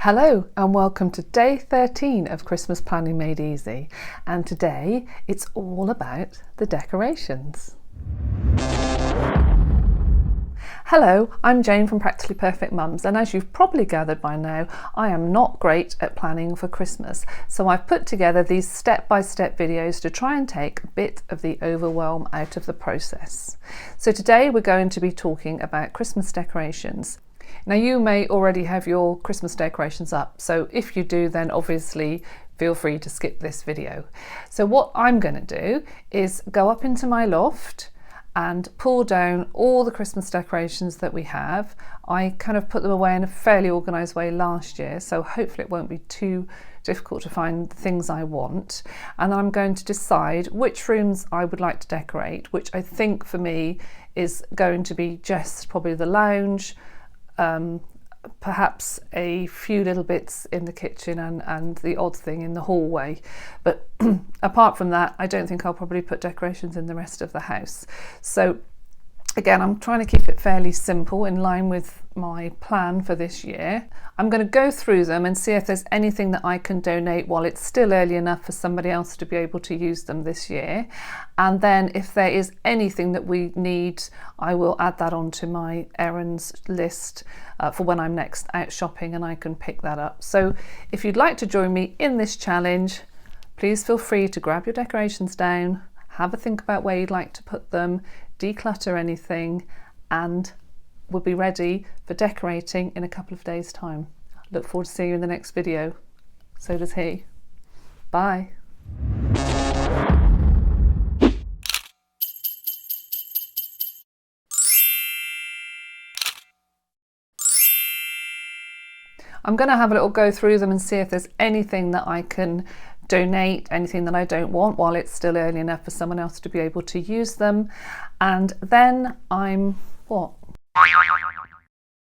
Hello and welcome to day 13 of Christmas Planning Made Easy, and today it's all about the decorations. Hello, I'm Jane from Practically Perfect Mums, and as you've probably gathered by now, I am not great at planning for Christmas, so I've put together these step-by-step videos to try and take a bit of the overwhelm out of the process. So today we're going to be talking about Christmas decorations. Now you may already have your Christmas decorations up, so if you do, then obviously feel free to skip this video. So what I'm going to do is go up into my loft and pull down all the Christmas decorations that we have. I kind of put them away in a fairly organised way last year, so hopefully it won't be too difficult to find the things I want. And then I'm going to decide which rooms I would like to decorate, which I think for me is going to be just probably the lounge, perhaps a few little bits in the kitchen and the odd thing in the hallway, but apart from that I don't think I'll probably put decorations in the rest of the house. So again, I'm trying to keep it fairly simple in line with my plan for this year. I'm going to go through them and see if there's anything that I can donate while it's still early enough for somebody else to be able to use them this year. And then if there is anything that we need, I will add that onto my errands list for when I'm next out shopping and I can pick that up. So if you'd like to join me in this challenge, please feel free to grab your decorations down, have a think about where you'd like to put them, declutter anything, and we'll be ready for decorating in a couple of days' time. Look forward to seeing you in the next video. So does he. Bye. I'm going to have a little go through them and see if there's anything that I can donate, anything that I don't want while it's still early enough for someone else to be able to use them. And then I'm